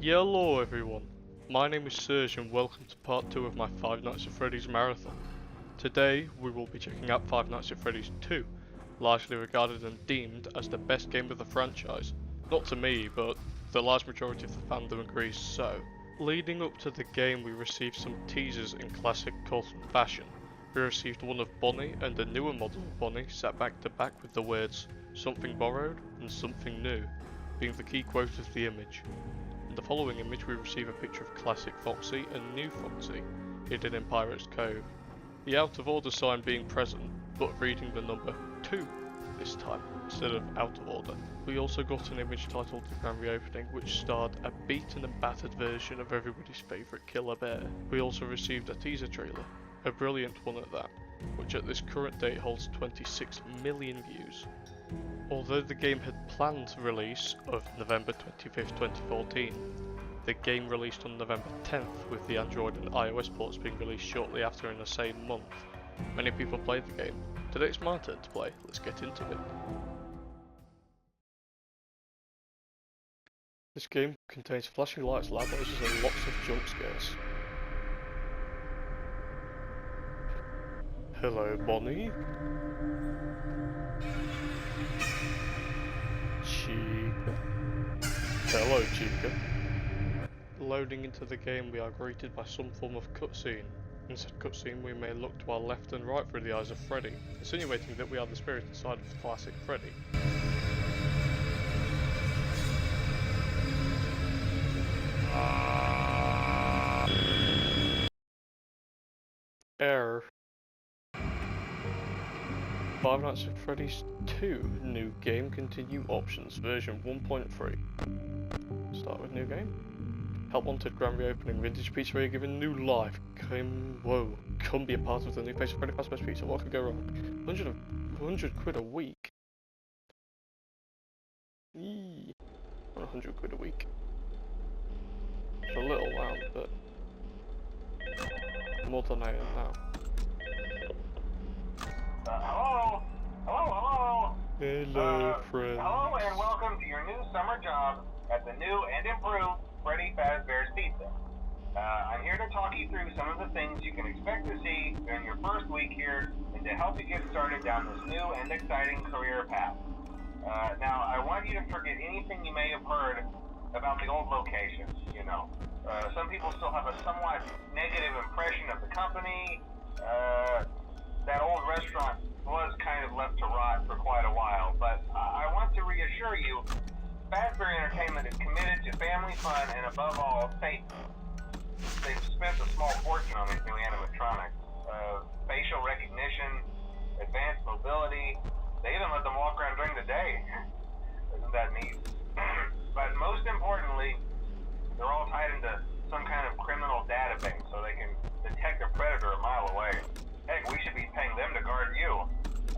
Hello everyone, my name is Serge and welcome to part 2 of my Five Nights at Freddy's marathon. Today we will be checking out Five Nights at Freddy's 2, largely regarded and deemed as the best game of the franchise. Not to me, but the large majority of the fandom agrees so. Leading up to the game we received some teasers in classic Colton fashion. We received one of Bonnie and a newer model of Bonnie sat back to back with the words, "something borrowed" and "something new" being the key quote of the image. In the following image we receive a picture of classic Foxy and new Foxy, hidden in Pirate's Cove. The out of order sign being present, but reading the number 2 this time, instead of out of order. We also got an image titled The Grand Reopening, which starred a beaten and battered version of everybody's favourite Killer Bear. We also received a teaser trailer, a brilliant one at that, which at this current date holds 26 million views. Although the game had planned release of November 25th, 2014, the game released on November 10th with the Android and iOS ports being released shortly after in the same month. Many people played the game. Today it's my turn to play, let's get into it. This game contains flashing lights, loud noises and lots of jump scares. Hello, Bonnie. Chica. Hello, Chica. Loading into the game, we are greeted by some form of cutscene. In said cutscene, we may look to our left and right through the eyes of Freddy, insinuating that we are the spirit inside of the classic Freddy. Error. Five Nights at Freddy's 2 new game continue options version 1.3. Start with new game. Help wanted, grand reopening, vintage pizzeria given new life. Come be a part of the new face of Freddy Fazbear's Pizza. What could go wrong? 100 quid a week. Eee. 100 quid a week. It's a little amount, but more than I am now. Hello? Hello, friends. Hello and welcome to your new summer job at the new and improved Freddy Fazbear's Pizza. I'm here to talk you through some of the things you can expect to see during your first week here and to help you get started down this new and exciting career path. Now, I want you to forget anything you may have heard about the old locations, you know. Some people still have a somewhat negative impression of the company. That old restaurant was kind of left to rot for quite a while, but I want to reassure you, Fazbear Entertainment is committed to family fun and above all, safety. They've spent a small fortune on these new animatronics. Facial recognition, advanced mobility, they even let them walk around during the day. Isn't that neat? But most importantly, they're all tied into some kind of criminal database so they can detect a predator a mile away. Heck, we should be paying them to guard you.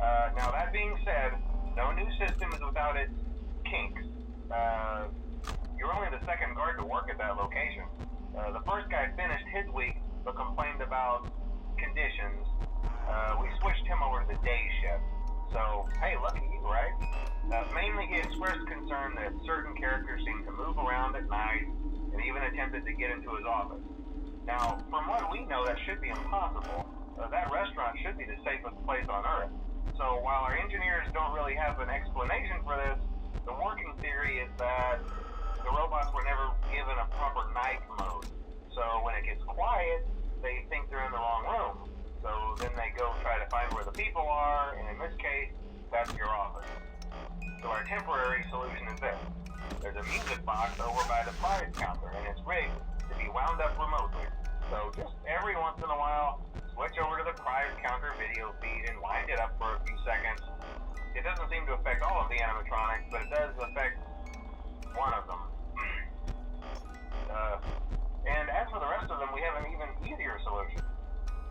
Now that being said, no new system is without its kinks. You're only the second guard to work at that location. The first guy finished his week, but complained about conditions. We switched him over to the day shift. So, hey, lucky you, right? Mainly he expressed concern that certain characters seem to move around at night, and even attempted to get into his office. Now, from what we know, that should be impossible. That restaurant should be the safest place on Earth. So while our engineers don't really have an explanation for this, the working theory is that the robots were never given a proper night mode. So when it gets quiet, they think they're in the wrong room. So then they go try to find where the people are, and in this case, that's your office. So our temporary solution is this. There's a music box over by the prize counter, and it's rigged to be wound up remotely. So just every once in a while, switch over to the prize counter video feed and wind it up for a few seconds. It doesn't seem to affect all of the animatronics, but it does affect one of them. And as for the rest of them, we have an even easier solution.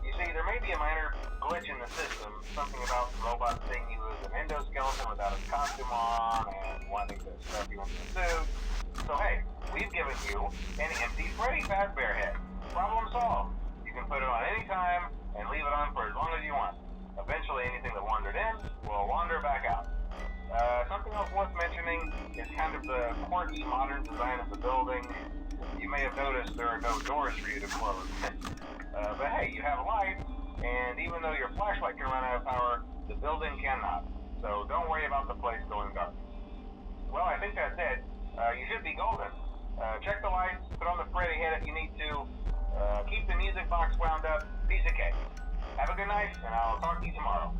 You see, there may be a minor glitch in the system, something about the robot seeing you as an endoskeleton without a costume on and wanting to stuff you into a suit. So hey, we've given you an empty Freddy Fazbear head. Problem solved. You can put it on any time and leave it on for as long as you want. Eventually anything that wandered in will wander back out. Something else worth mentioning is kind of the quirky modern design of the building. notice there are no doors for you to close. But hey, you have lights, and even though your flashlight can run out of power, the building cannot. So don't worry about the place going dark. Well, I think that's it. You should be golden. Check the lights, put on the Freddy head if you need to. Keep the music box wound up. Piece of cake. Have a good night, and I'll talk to you tomorrow.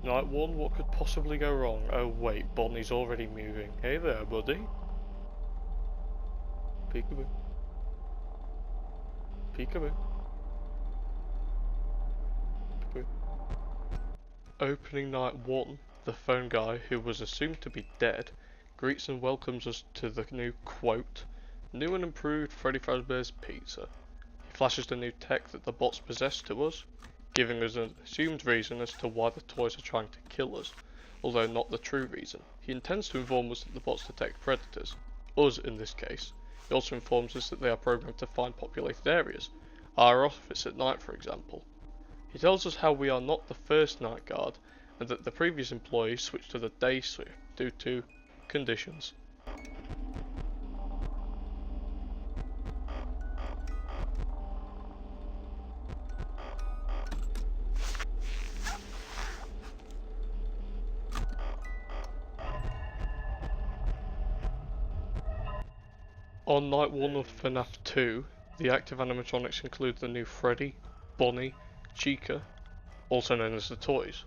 Night 1, what could possibly go wrong? Oh wait, Bonnie's already moving. Hey there, buddy. Peekaboo. Peekaboo. Peekaboo. Opening night 1, the phone guy, who was assumed to be dead, greets and welcomes us to the new, quote, new and improved Freddy Fazbear's Pizza. He flashes the new tech that the bots possess to us, giving us an assumed reason as to why the toys are trying to kill us, although not the true reason. He intends to inform us that the bots detect predators, us in this case. He also informs us that they are programmed to find populated areas, our office at night for example. He tells us how we are not the first night guard, and that the previous employee switched to the day shift due to conditions. On night 1 of FNAF 2, the active animatronics include the new Freddy, Bonnie, Chica, also known as the toys.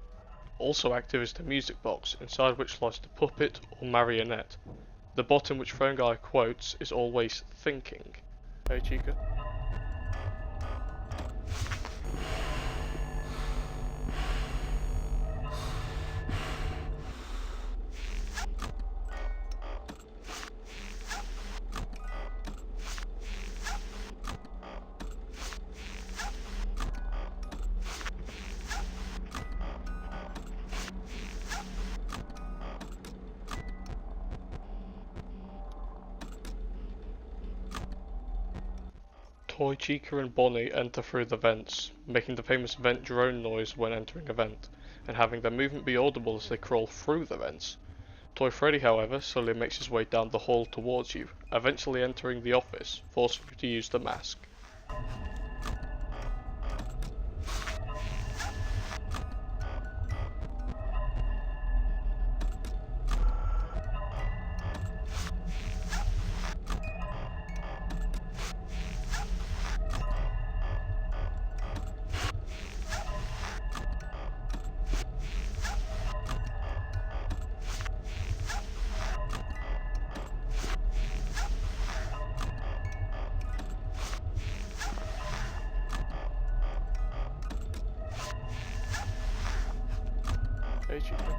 Also active is the music box, inside which lies the puppet or marionette. The bot in which Phone Guy quotes is always thinking. Hey Chica. Toy Chica and Bonnie enter through the vents, making the famous vent drone noise when entering a vent, and having their movement be audible as they crawl through the vents. Toy Freddy, however, slowly makes his way down the hall towards you, eventually entering the office, forcing you to use the mask. Hey Chica.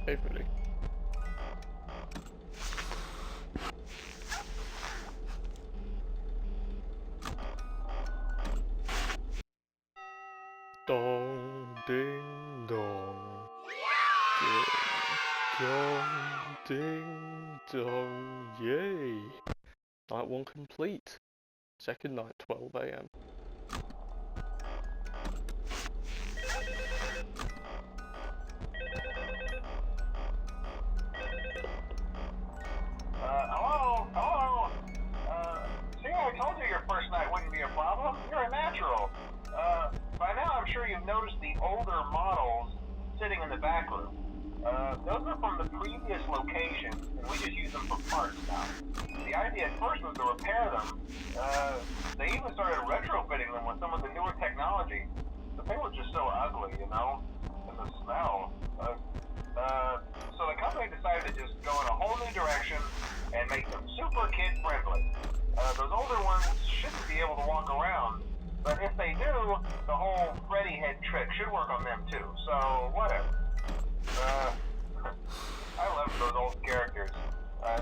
Hey Freddy. Dong ding dong. Ding dong ding dong. Yay! Night 1 complete. Second night, 12 AM. Hello? See, I told you your first night wouldn't be a problem. You're a natural. By now I'm sure you've noticed the older models sitting in the back room. Those are from the previous locations, and we just use them for parts now. The idea at first was to repair them. They even started retrofitting them with some of the newer technology, but they were just so ugly, you know? the smell. So the company decided to just go in a whole new direction and make them super kid friendly. Those older ones shouldn't be able to walk around, but if they do, the whole Freddy head trick should work on them too, so whatever. I love those old characters.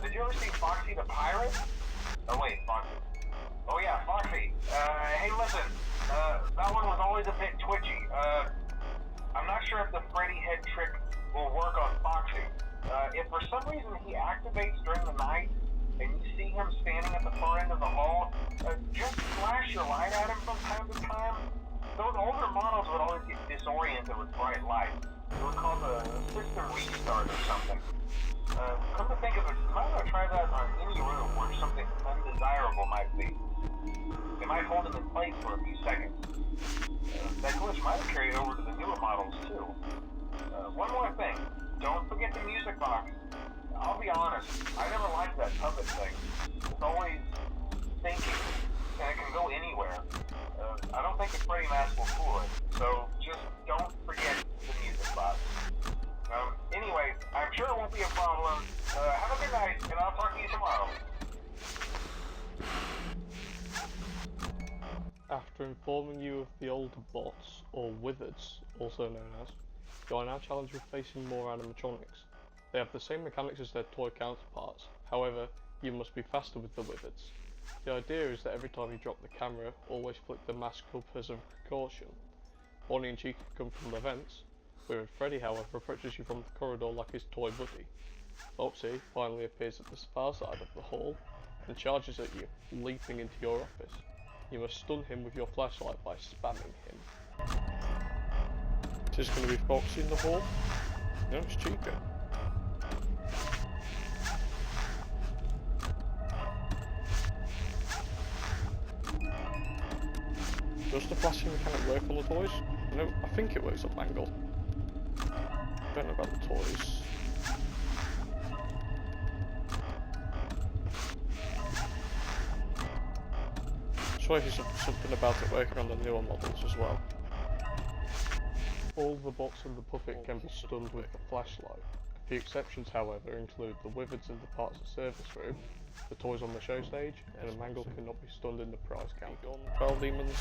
Did you ever see Foxy the Pirate? Oh wait, Foxy. Oh yeah, Foxy. Hey listen, that one was always a bit twitchy. I'm not sure if the Freddy head trick will work on Foxy. If for some reason he activates during the night, and you see him standing at the far end of the hall, just flash your light at him from time to time. Those older models would always get disoriented with bright lights. It was called a system restart or something. Come to think of it, you might want to try that on any room where something undesirable might be. It might hold him in place for a few seconds. That glitch might have carried over to the newer models too. One more thing, don't forget the music box. I'll be honest, I never liked that puppet thing. It's always thinking, and it can go anywhere. I don't think the Freddy mask will fool it, so just don't forget the music box. Anyway, I'm sure it won't be a problem. Have a good night, and I'll talk to you tomorrow. After informing you of the older bots, or wizards, also known as, you are now challenged with facing more animatronics. They have the same mechanics as their toy counterparts, however, you must be faster with the wizards. The idea is that every time you drop the camera, always flick the mask up as a precaution. Bonnie and Chica come from the vents, whereas Freddy, however, approaches you from the corridor like his toy buddy. Foxy finally appears at the far side of the hall and charges at you, leaping into your office. You must stun him with your flashlight by spamming him. Is this going to be Foxy in the hall? No, it's Chica. Does the flashing mechanic work on the toys? No, I think it works on Mangle. Don't know about the toys. Sure there's something about it working on the newer models as well. All the bots and the puppet can be stunned with the flashlight. A few exceptions, however, include the wizards in the parts of service room, the toys on the show stage, and a Mangle cannot be stunned in the prize count. 12 demons.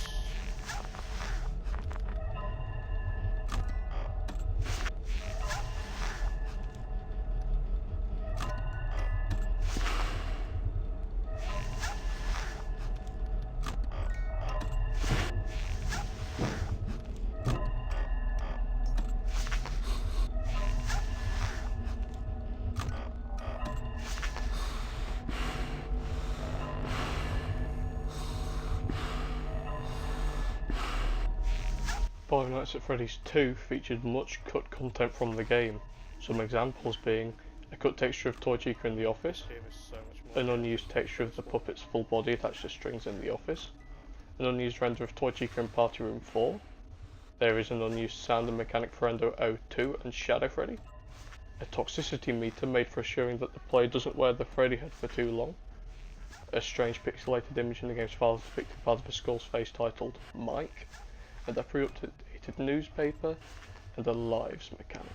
Five Nights at Freddy's 2 featured much cut content from the game, some examples being a cut texture of Toy Chica in the office, an unused texture of the puppet's full body attached to strings in the office, an unused render of Toy Chica in Party Room 4, there is an unused sound and mechanic for Endo 02 and Shadow Freddy, a toxicity meter made for assuring that the player doesn't wear the Freddy head for too long, a strange pixelated image in the game's files depicting part of a skull's face titled Mike, and a pre-updated newspaper, and a lives mechanic.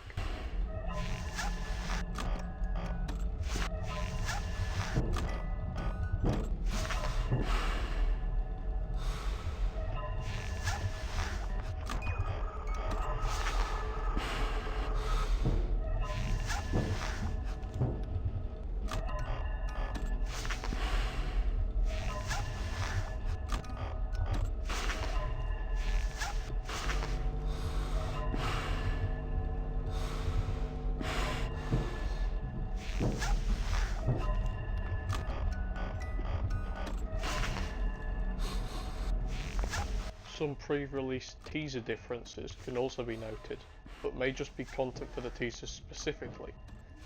Some pre-release teaser differences can also be noted, but may just be content for the teasers specifically.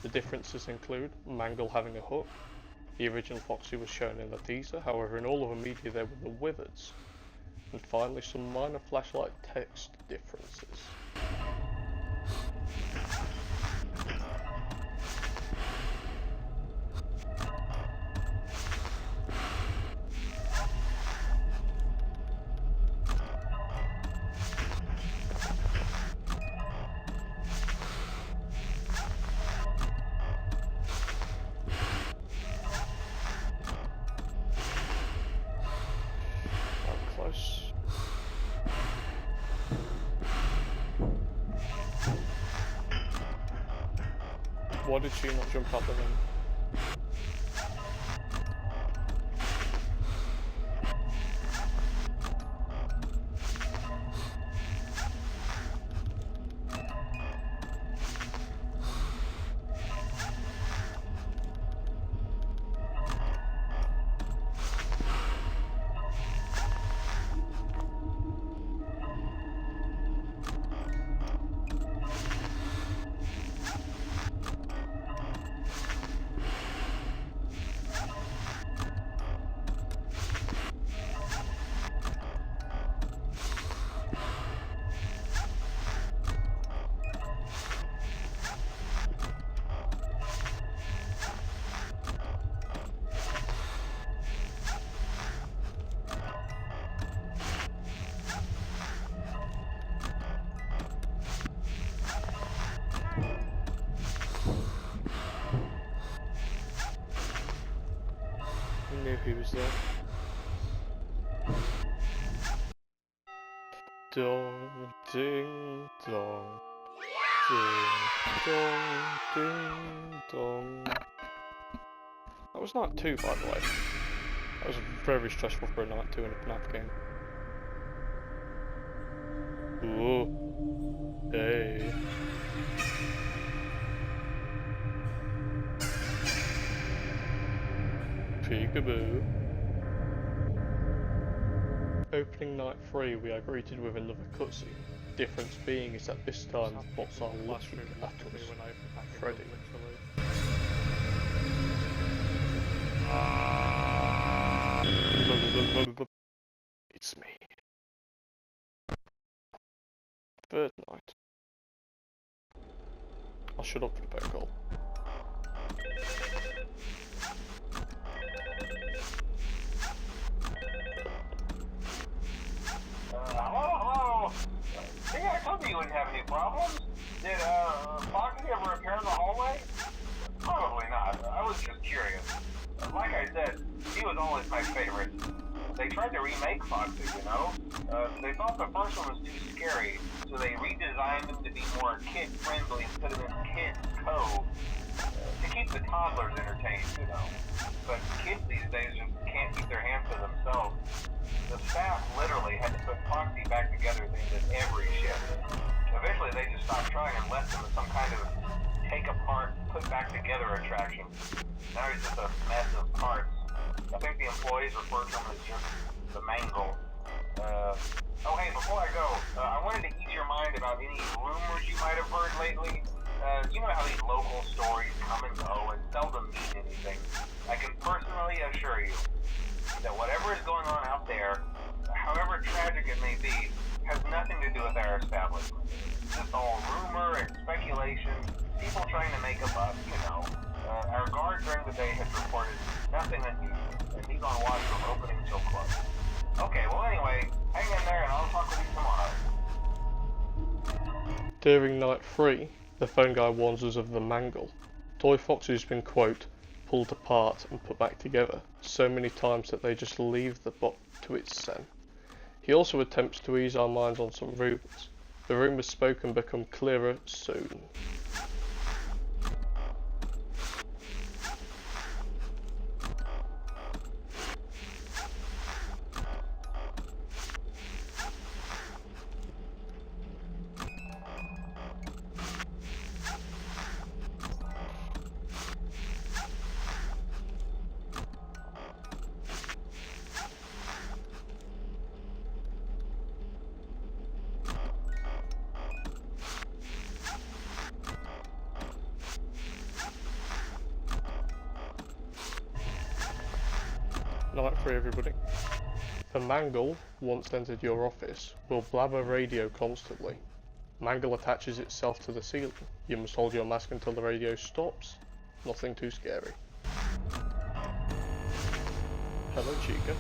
The differences include Mangle having a hook, the original Foxy was shown in the teaser, however in all of the media there were the wizards, and finally some minor flashlight text differences. Why did she not jump out the window? I knew he was there. Dong, ding, dong. Ding, dong, ding, dong. That was night 2, by the way. That was very stressful for a night 2 in a FNAF game. Ooh. Hey. Peekaboo. Opening night 3, we are greeted with another cutscene. Difference being is that this time the bots are looking at us. Freddy. It's me. Third night. I'll shut up for the phone call. Hello? See, I told you wouldn't have any problems. Did, Foxy ever appear in the hallway? Probably not. I was just curious. Like I said, he was always my favorite. They tried to remake Foxy, you know? They thought the first one was too scary, so they redesigned him to be more kid-friendly and put him in Kids Cove to keep the toddlers entertained, you know? But kids these days just can't keep their hands to themselves. The staff literally had to put Foxy back together at the end of every shift. Eventually they just stopped trying and left him as some kind of take apart, put back together attraction. Now he's just a mess of parts. I think the employees refer to him as just the mangle. Oh hey, before I go, I wanted to ease your mind about any rumors you might have heard lately. You know how these local stories come and go and seldom mean anything. I can personally assure you that whatever is going on out there, however tragic it may be, has nothing to do with our establishment. It's just all rumor and speculation, people trying to make a buck, you know. Our guard during the day has reported nothing unusual, and he's on watch from opening till close. Okay, well anyway, hang in there and I'll talk with you tomorrow. During night 3, the phone guy warns us of the mangle. Toy Foxy has been, quote, pulled apart and put back together so many times that they just leave the bot to its sen. He also attempts to ease our minds on some rumours. The rumours spoken become clearer soon. Night 3, everybody. The Mangle, once entered your office, will blabber radio constantly. Mangle attaches itself to the ceiling. You must hold your mask until the radio stops. Nothing too scary. Hello, Chica.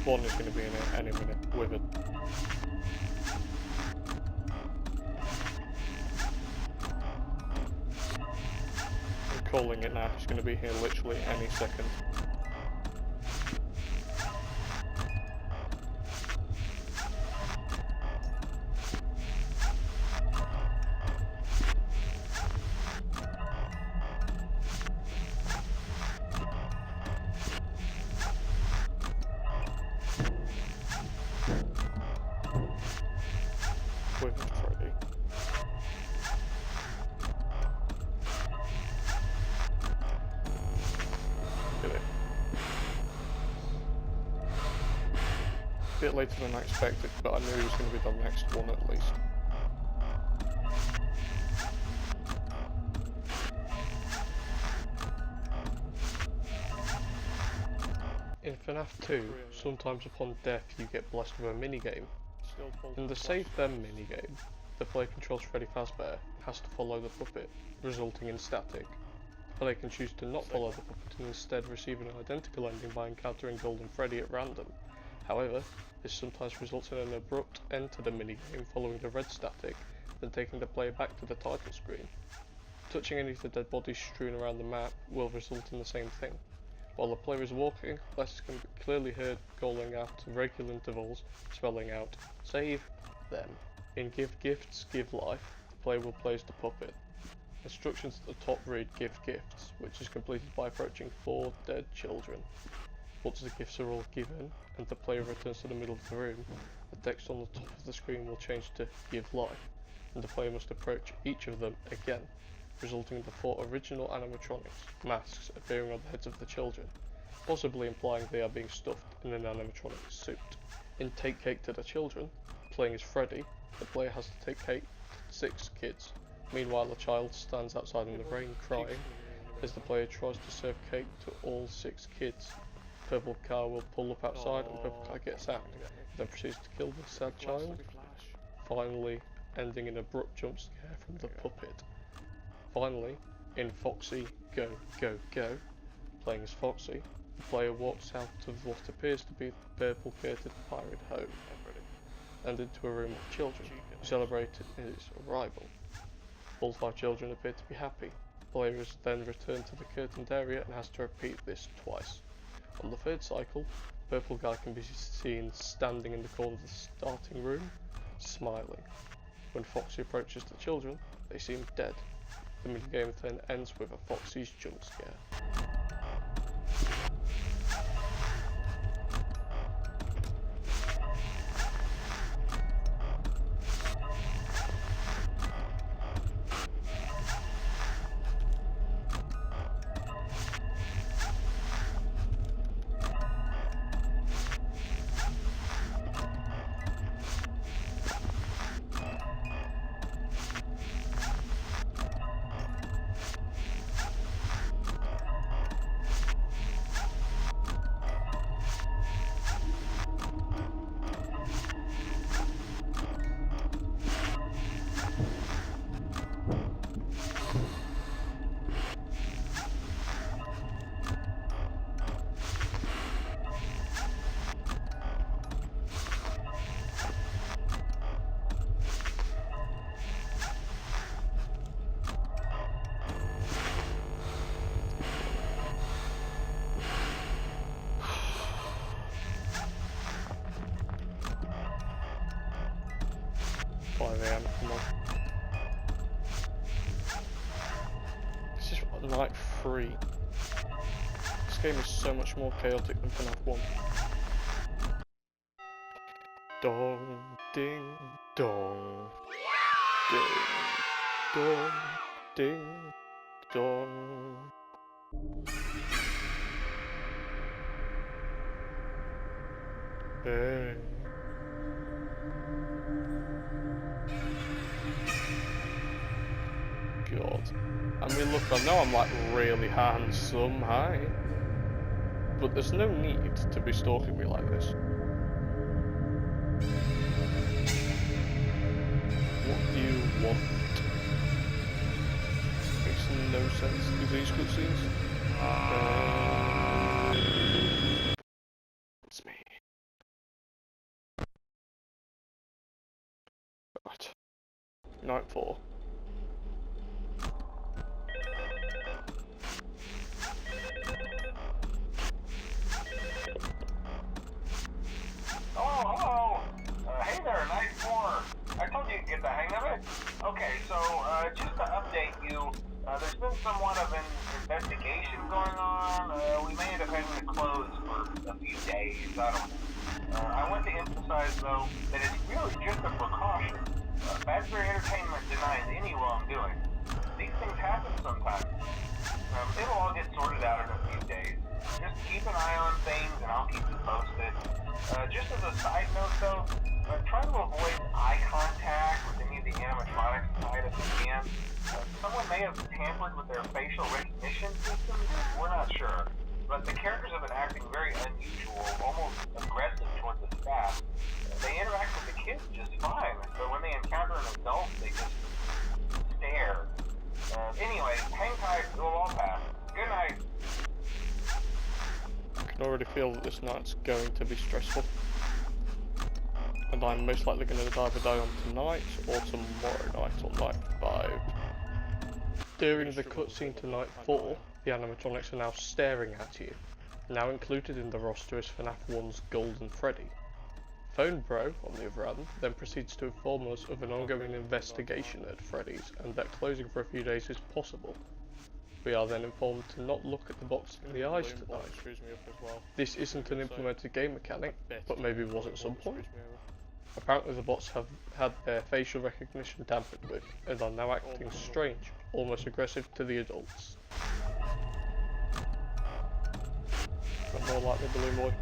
One is going to be in it any minute with it. Calling it now, he's going to be here literally any second. A bit later than I expected, but I knew he was going to be the next one at least. In FNAF 2, sometimes upon death you get blessed with a minigame. In the Save Them minigame, the player controls Freddy Fazbear and has to follow the puppet, resulting in static. The player can choose to not follow the puppet and instead receive an identical ending by encountering Golden Freddy at random. However, this sometimes results in an abrupt end to the minigame following the red static, then taking the player back to the title screen. Touching any of the dead bodies strewn around the map will result in the same thing. While the player is walking, letters can be clearly heard calling out at regular intervals, spelling out, "Save them." In Give Gifts, Give Life, the player will play as the puppet. Instructions at the top read Give Gifts, which is completed by approaching 4 dead children. Once the gifts are all given, and the player returns to the middle of the room, the text on the top of the screen will change to Give Life, and the player must approach each of them again, resulting in the 4 original animatronics, masks, appearing on the heads of the children, possibly implying they are being stuffed in an animatronic suit. In Take Cake to the Children, playing as Freddy, the player has to take cake to 6 kids. Meanwhile, a child stands outside in the rain crying as the player tries to serve cake to all 6 kids. Purple car will pull up outside and Purple car gets out, then proceeds to kill the sad child, finally ending in an abrupt jump scare from the puppet. Finally, in Foxy Go Go Go, playing as Foxy, the player walks out of what appears to be the purple curtained pirate home and into a room of children who celebrate its arrival. All 5 children appear to be happy. The player is then returned to the curtained area and has to repeat this twice. On the 3rd cycle, Purple Guy can be seen standing in the corner of the starting room, smiling. When Foxy approaches the children, they seem dead. The minigame then ends with a Foxy's jump scare. Come on. This is night 3. This game is so much more chaotic than FNAF 1. Dong, ding, dong. Ding, dong, ding, dong. Hey. God. I mean, look, I know I'm like really handsome, hi. But there's no need to be stalking me like this. What do you want? Makes no sense to these cutscenes. It's me. Right. Night 4. Hey there, night 4. I told you to get the hang of it. Okay, so just to update you, there's been somewhat of an investigation going on. We may end up having to close for a few days. I don't know. I want to emphasize, though, that it's really just a precaution. Fazbear Entertainment denies any wrongdoing. These things happen sometimes. It'll all get sorted out in a few days. Just keep an eye on things, and I'll keep you posted. Just as a side facial recognition systems? We're not sure. But the characters have been acting very unusual, almost aggressive toward the staff. They interact with the kids just fine, but when they encounter an adult, they just stare. Anyway, hang tight, it'll all pass. Good night. I can already feel that this night's going to be stressful. And I'm most likely going to either die on tonight or tomorrow night on night 5. During the cutscene to night 4, the animatronics are now staring at you. Now included in the roster is FNAF 1's Golden Freddy. Phone Bro, on the other hand, then proceeds to inform us of an ongoing investigation at Freddy's and that closing for a few days is possible. We are then informed to not look at the box in the eyes tonight. This isn't an implemented game mechanic, but maybe was at some point. Apparently the bots have had their facial recognition tampered with and are now acting strange, almost aggressive to the adults. But more likely Balloon Boy.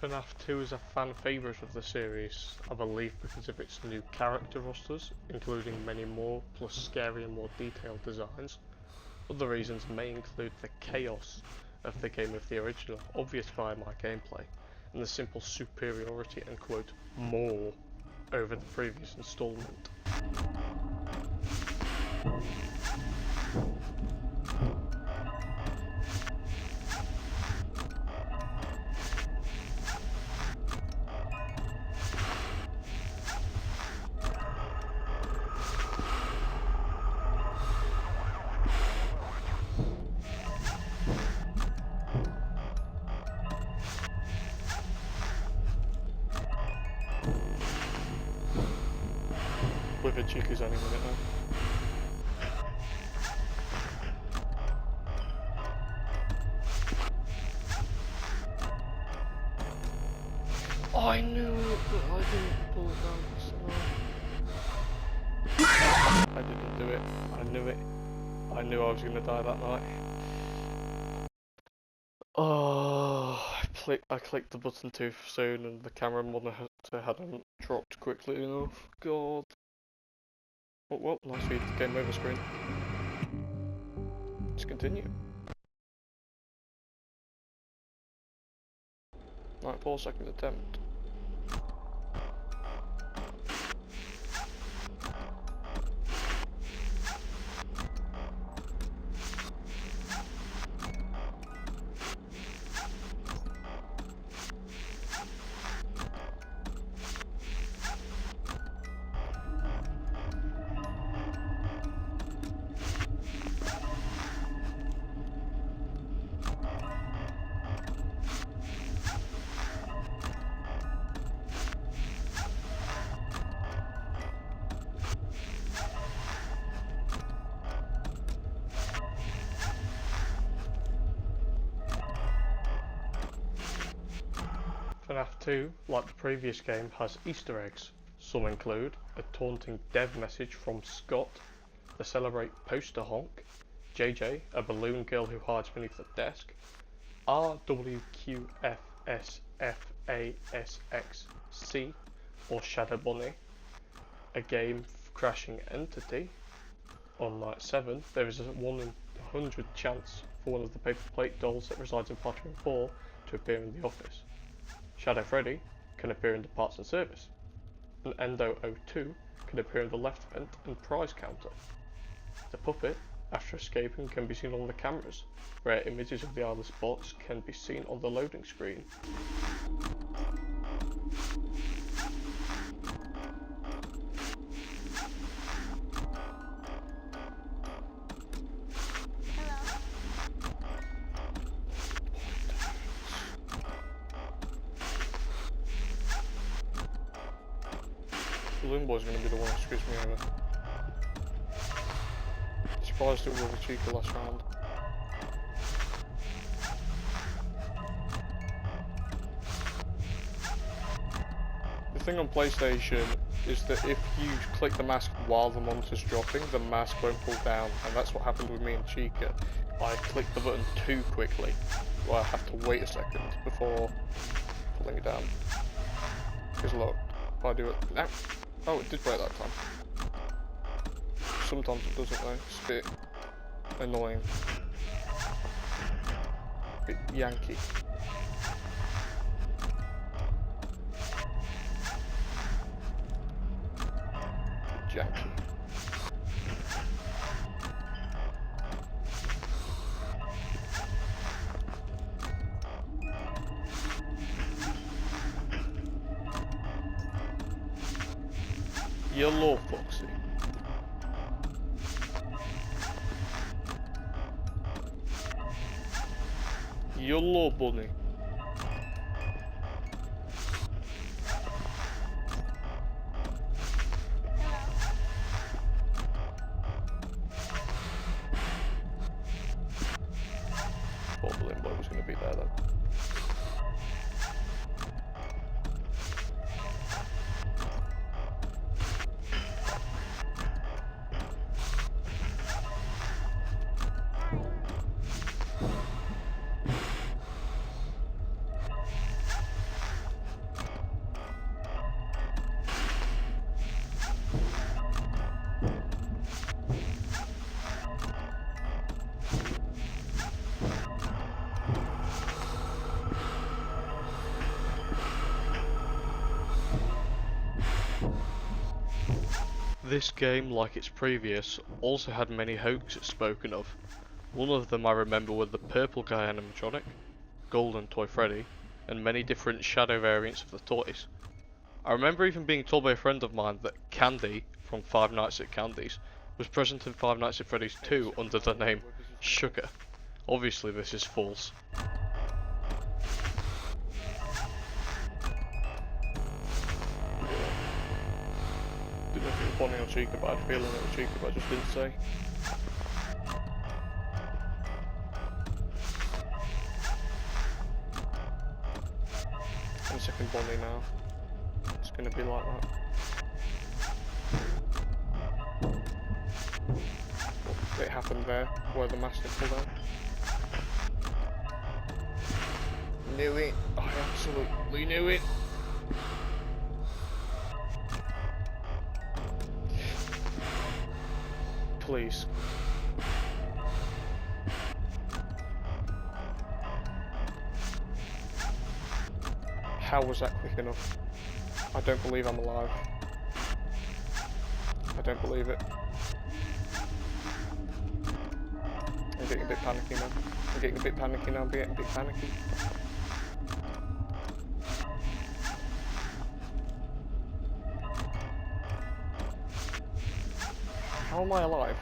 FNAF 2 is a fan favourite of the series, I believe because of its new character rosters, including many more, plus scary and more detailed designs. Other reasons may include the chaos of the game of the original, obvious via my gameplay, and the simple superiority and quote, more, over the previous installment. With a Chico's any minute now. Oh, I knew it, but I didn't pull it down. So I didn't do it. I knew it. I knew I was going to die that night. Oh, I clicked the button too soon and the camera monitor hadn't dropped quickly enough. God. Oh, well, nice read the game over screen. Let's continue. Right, 4 seconds attempt. FNAF 2, like the previous game, has Easter eggs. Some include a taunting dev message from Scott, the Celebrate poster honk, JJ, a balloon girl who hides beneath the desk, RWQFSFASXC, or Shadow Bunny, a game crashing entity. On night 7, there is a 1 in 100 chance for one of the paper plate dolls that resides in Part 4 to appear in the office. Shadow Freddy can appear in the parts and service, and Endo 02 can appear in the left vent and prize counter. The puppet, after escaping, can be seen on the cameras. Rare images of the eyeless box can be seen on the loading screen. Balloon Boy's gonna be the one who screws me over. surprised it was with a Chica last round. The thing on PlayStation is that if you click the mask while the monster's dropping, the mask won't pull down, and that's what happened with me and Chica. I clicked the button too quickly, so I have to wait a second before pulling it down. Because look, if I do it now, oh, it did break that time. Sometimes it doesn't though, it's a bit annoying. A bit Yankee. Janky. Yellow Foxy. Yellow Bunny. Thought the Limbo was going to be there though. This game, like its previous, also had many hoaxes spoken of. One of them I remember were the purple guy animatronic, golden toy Freddy, and many different shadow variants of the toys. I remember even being told by a friend of mine that Candy, from Five Nights at Candy's, was present in Five Nights at Freddy's 2 under the name Sugar. Obviously this is false. Didn't know if it was Bonnie or Chica, but I had a feeling it was Chica, but I just didn't say. And second Bonnie now. It's gonna be like that. It happened there, where the master pulled out. Knew it. I absolutely knew it. Please. How was that quick enough? I don't believe I'm alive. I don't believe it. I'm getting a bit panicky now. I'm getting a bit panicky now. I'm getting a bit panicky. How am I alive?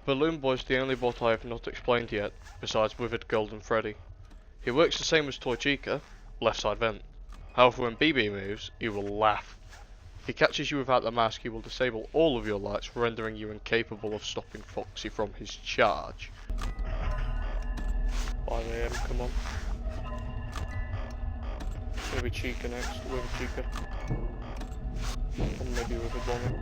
Balloon Boy's the only bot I have not explained yet, besides Withered Golden Freddy. He works the same as Toy Chica, left side vent. However, when BB moves, he will laugh. If he catches you without the mask, he will disable all of your lights, rendering you incapable of stopping Foxy from his charge. 5 AM, come on. It's gonna be Chica next, with a Chica. Or maybe with a Bonnie.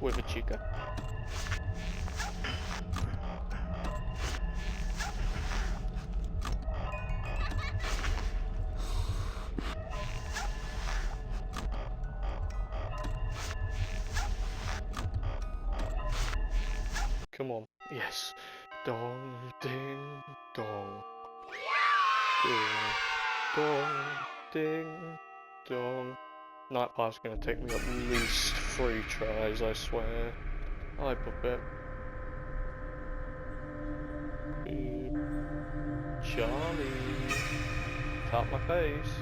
With a Chica. Come on. Yes. Dong, ding, dong. Ding, dong, ding, dong. Night Five's gonna take me at least 3 tries, I swear. Hi, puppet. Charlie. Get out my face.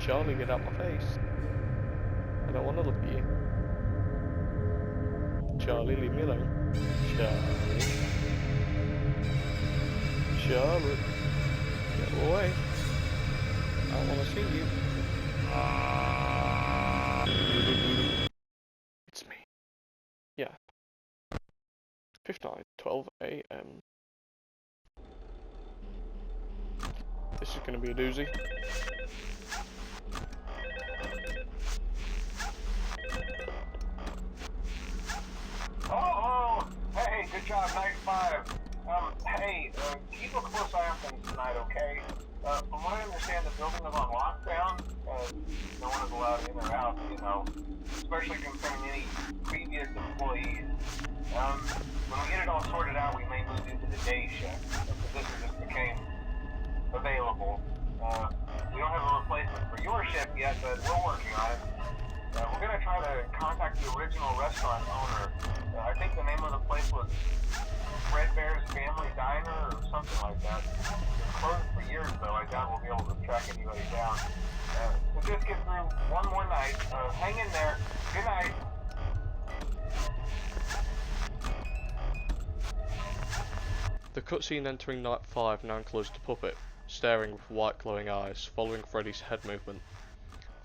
Charlie, get out my face. I don't want to look at you. Charlie, leave me alone. Charlie. Charlotte. Get away. I don't want to see you. It's me. Yeah. 5th night, 12 AM. This is going to be a doozy. Oh, hey, good job, night 5. Hey, keep a close eye on things tonight, okay? From what I understand, the building is on lockdown. No one is allowed in or out, you know, especially concerning any previous employees. When we get it all sorted out, we may move into the day shift. The position just became available. We don't have a replacement for your shift yet, but we're working on it. We're going to try to contact the original restaurant owner. I think the name of the place was Freddy's Family Diner or something like that. It's closed for years, though. I doubt we'll be able to track anybody down. So just get through one more night. Hang in there. Good night. The cutscene entering Night 5 now includes the puppet, staring with white glowing eyes, following Freddy's head movement.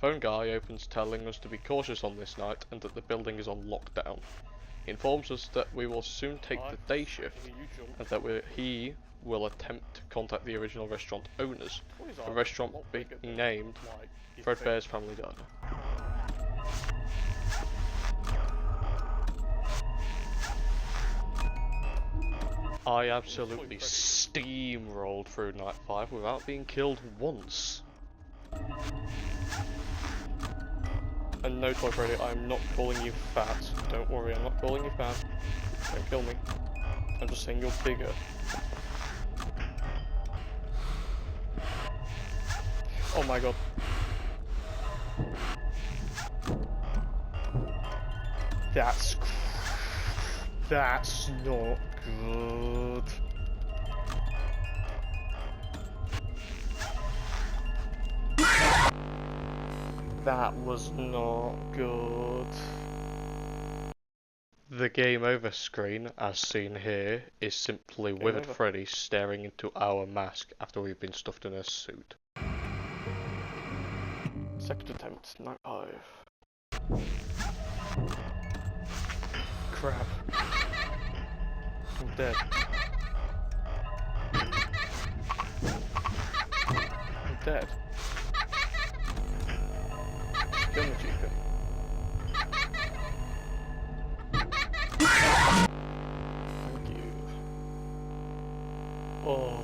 Phone guy opens telling us to be cautious on this night and that the building is on lockdown. He informs us that we will soon take the day shift and that he will attempt to contact the original restaurant owners, the restaurant being named Freddy's Family Diner. I absolutely steamrolled through Night 5 without being killed once. And no, Toy Freddy, I'm not calling you fat. Don't worry, I'm not calling you fat. Don't kill me. I'm just saying you're bigger. Oh my god. That's not good. That was not good. The game over screen, as seen here, is simply Withered Freddy staring into our mask after we've been stuffed in a suit. Second attempt, Night 5. Crap. I'm dead. I'm dead. Kill me, Chica. Thank you. Oh.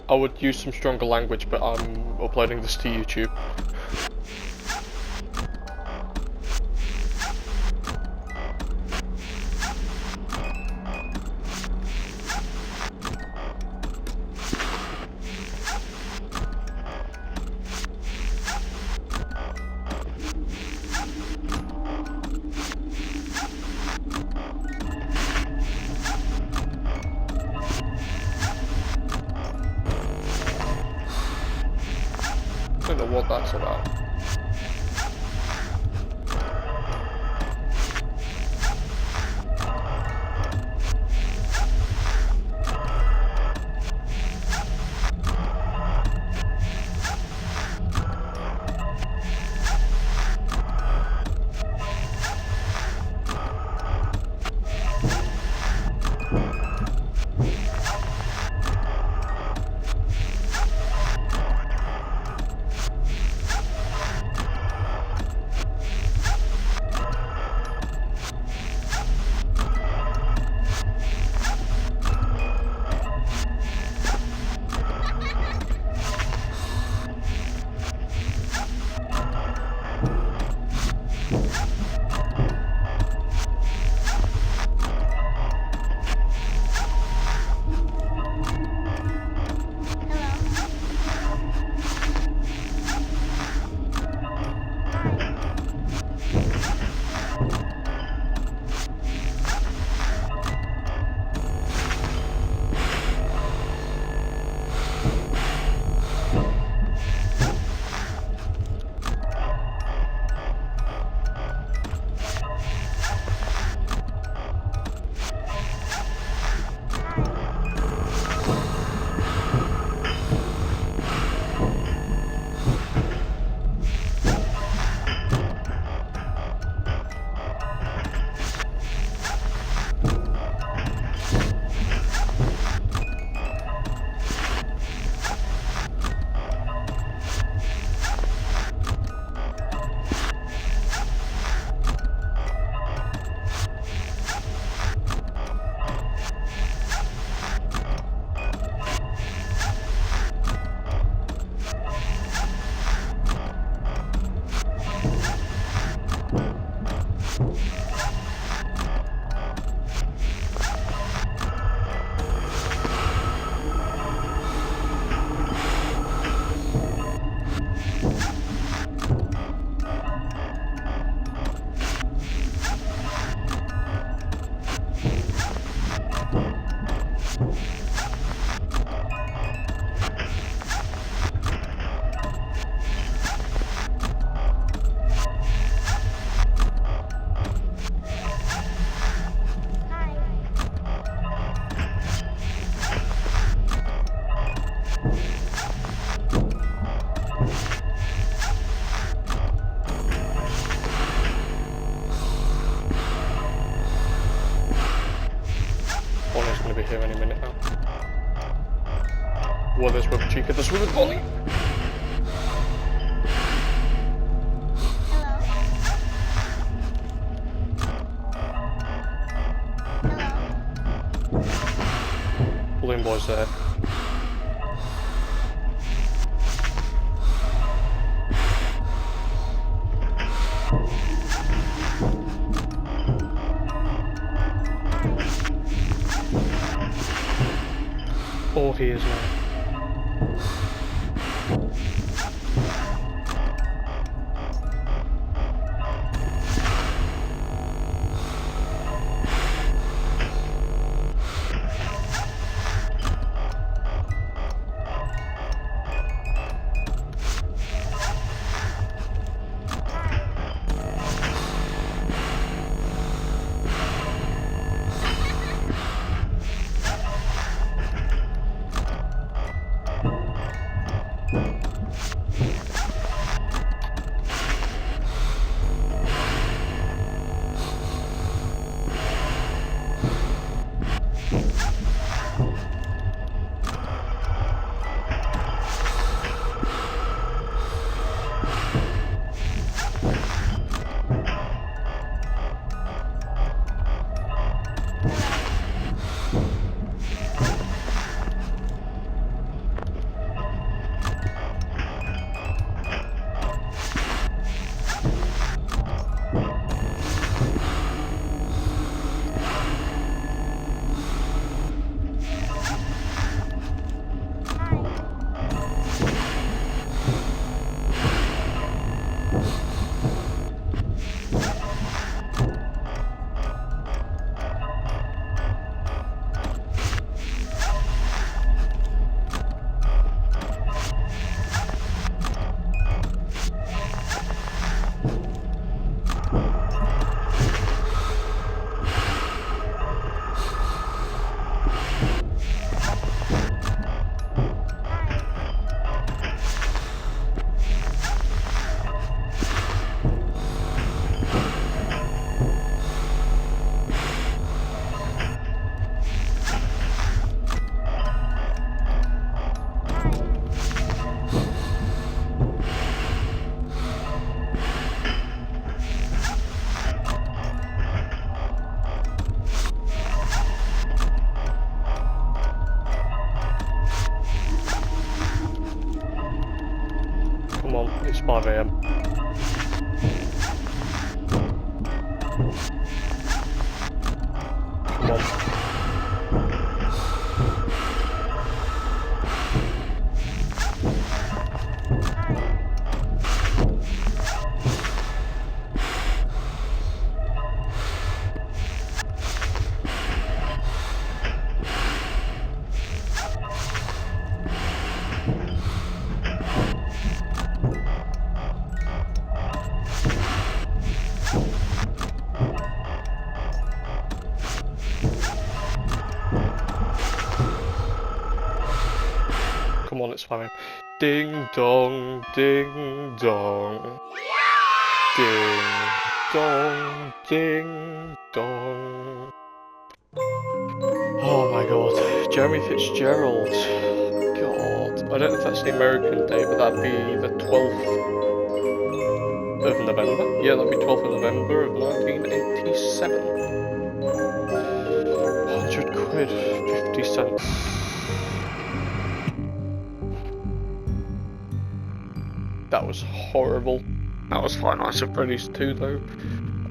I would use some stronger language, but I'm uploading this to YouTube. I don't know what that's about. Bonnie's gonna be here any minute now. Well, there's with Chica, there's with Bonnie! Balloon Boy's there. Oh, he is now. Come on, it's 5 AM. it's fine. Ding dong, ding dong. Ding dong, ding dong. Oh my god, Jeremy Fitzgerald. God, I don't know if that's the American day, but that'd be the 12th of November. Yeah, that'd be 12th of November of 1987. 100 quid, 50 cents. That was horrible. That was Five Nights at Freddy's 2 though.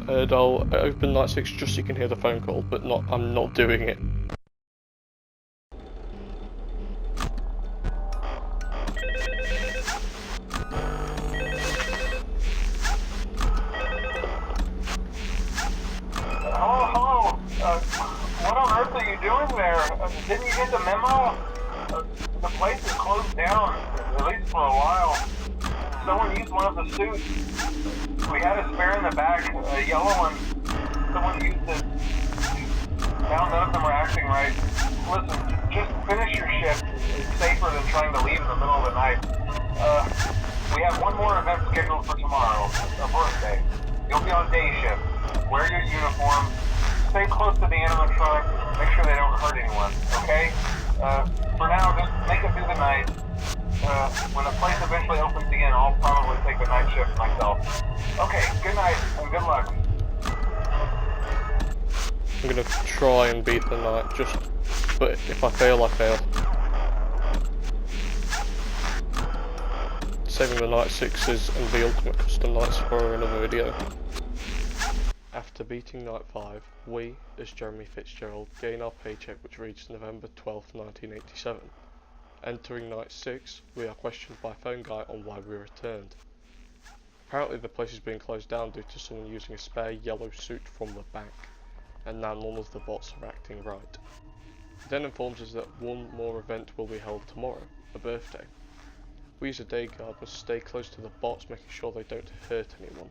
And I'll open Night 6 just so you can hear the phone call, but I'm not doing it. Hello. What on earth are you doing there? Didn't you get the memo? The place is closed down, at least for a while. Someone used one of the suits. We had a spare in the back, a yellow one. Someone used it. Now none of them are acting right. Listen, just finish your shift. It's safer than trying to leave in the middle of the night. We have one more event scheduled for tomorrow, a birthday. You'll be on day shift. Wear your uniform. Stay close to the animatronic. Make sure they don't hurt anyone, okay? For now, just make it through the night. When the place eventually opens again, I'll probably take the night shift myself. Okay, good night and good luck. I'm gonna try and beat the night, but if I fail, I fail. Saving the night 6s and the ultimate custom nights for another video. After beating night 5, we, as Jeremy Fitzgerald, gain our paycheck which reads November 12th, 1987. Entering night 6, we are questioned by a phone guy on why we returned. Apparently the place is being closed down due to someone using a spare yellow suit from the bank, and now none of the bots are acting right. He then informs us that one more event will be held tomorrow, a birthday. We as a day guard must stay close to the bots, making sure they don't hurt anyone.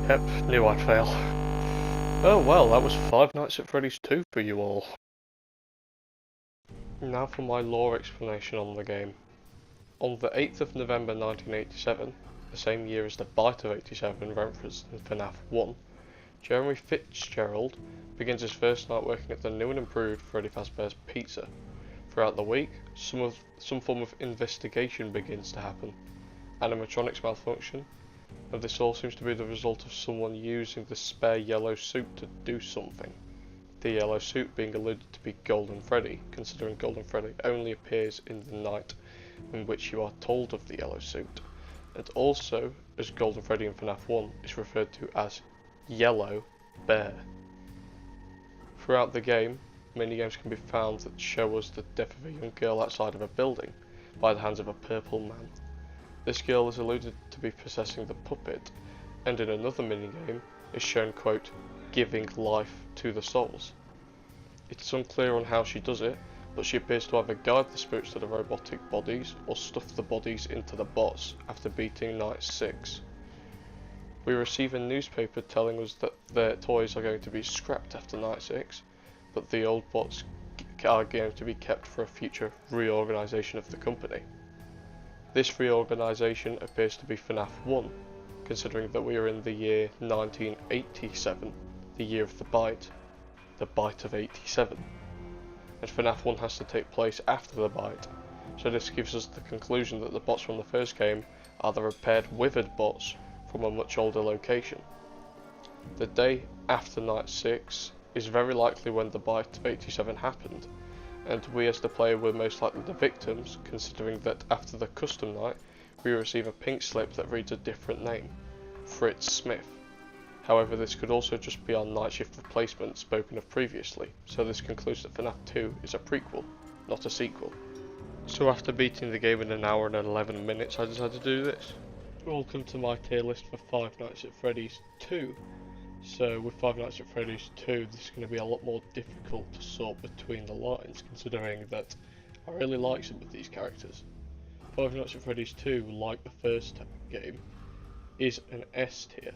Yep, knew I'd fail. Oh well, that was Five Nights at Freddy's 2 for you all. Now for my lore explanation on the game. On the 8th of November 1987, the same year as the Bite of 87 referenced in FNAF 1, Jeremy Fitzgerald begins his first night working at the new and improved Freddy Fazbear's Pizza. Throughout the week, some form of investigation begins to happen. Animatronics malfunction, and this all seems to be the result of someone using the spare yellow suit to do something. The yellow suit being alluded to be Golden Freddy, considering Golden Freddy only appears in the night in which you are told of the yellow suit, and also, as Golden Freddy in FNAF 1 is referred to as Yellow Bear. Throughout the game, minigames can be found that show us the death of a young girl outside of a building by the hands of a purple man. This girl is alluded to be possessing the puppet, and in another minigame is shown, quote, giving life to the souls. It's unclear on how she does it, but she appears to either guide the spirits to the robotic bodies or stuff the bodies into the bots after beating Night 6. We receive a newspaper telling us that their toys are going to be scrapped after night 6, but the old bots are going to be kept for a future reorganisation of the company. This reorganisation appears to be FNAF 1, considering that we are in the year 1987, the year of the bite of 87. And FNAF 1 has to take place after the bite, so this gives us the conclusion that the bots from the first game are the repaired withered bots from a much older location. The day after night 6 is very likely when the bite of 87 happened, and we as the player were most likely the victims, considering that after the custom night we receive a pink slip that reads a different name, Fritz Smith. However, this could also just be our night shift replacement spoken of previously, so this concludes that FNAF 2 is a prequel, not a sequel. So after beating the game in an hour and 11 minutes, I decided to do this. Welcome to my tier list for Five Nights at Freddy's 2. So with Five Nights at Freddy's 2, this is going to be a lot more difficult to sort between the lines, considering that I really like some of these characters. Five Nights at Freddy's 2, like the first game, is an S tier.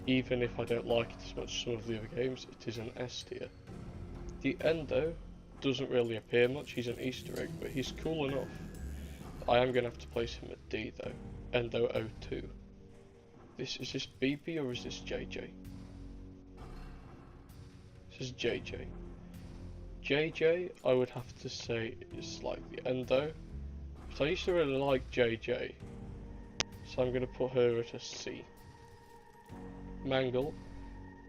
Even if I don't like it as much as some of the other games, it is an S tier. The Endo doesn't really appear much, he's an Easter egg, but he's cool enough. I am going to have to place him at D though, Endo 02. Is this BB or is this JJ? This is JJ. JJ, I would have to say, is like the Endo, but I used to really like JJ, so I'm going to put her at a C. Mangle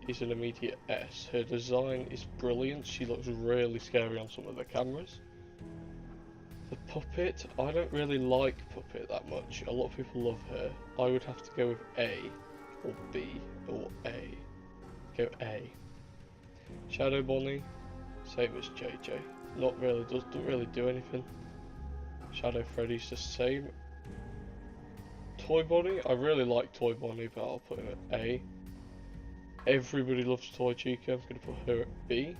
is an immediate S. Her design is brilliant, she looks really scary on some of the cameras. The Puppet, I don't really like Puppet that much, a lot of people love her. I would have to go with A, or B, or A. Go A. Shadow Bonnie, same as JJ. Doesn't really do anything. Shadow Freddy's the same. Toy Bonnie, I really like Toy Bonnie, but I'll put him at A. Everybody loves Toy Chica, I'm going to put her at B.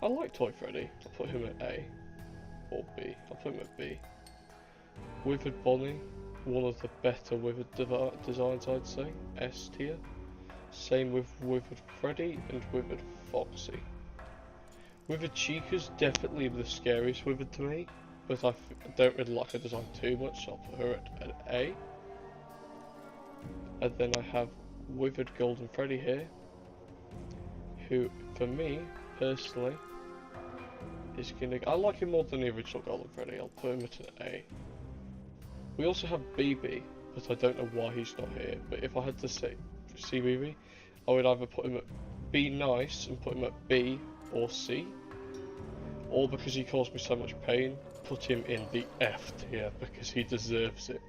I like Toy Freddy, I'll put him at A. Or B, I'll put him at B. Withered Bonnie, one of the better Withered designs I'd say, S tier. Same with Withered Freddy and Withered Foxy. Withered Chica's definitely the scariest Withered to me, but I don't really like her design too much, so I'll put her at A. And then I have Withered Golden Freddy here, who, for me, personally, is gonna... I like him more than the original Golden Freddy, I'll put him at an A. We also have BB, but I don't know why he's not here, but if I had to say CBB, I would either put him at B nice and put him at B or C, or because he caused me so much pain, put him in the F tier because he deserves it.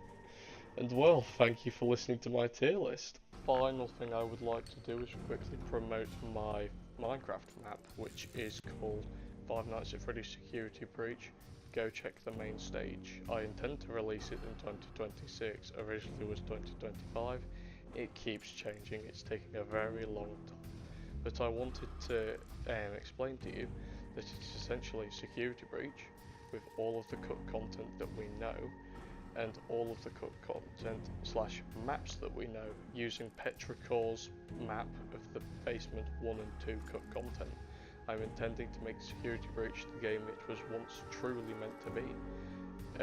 And well, thank you for listening to my tier list. Final thing I would like to do is quickly promote my Minecraft map, which is called Five Nights at Freddy's Security Breach. Go check the main stage. I intend to release it in 2026, originally was 2025. It keeps changing, it's taking a very long time. But I wanted to explain to you that it's essentially a security breach with all of the cut content that we know, and all of the cut content slash maps that we know using Petrichor's map of the basement 1 and 2 cut content. I'm intending to make Security Breach the game it was once truly meant to be,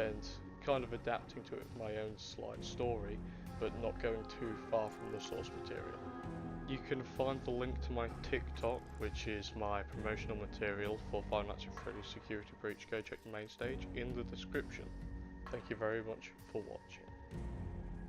and kind of adapting to it with my own slight story, but not going too far from the source material. You can find the link to my TikTok, which is my promotional material for Five Nights at Freddy's Security Breach. Go check the main stage in the description. Thank you very much for watching.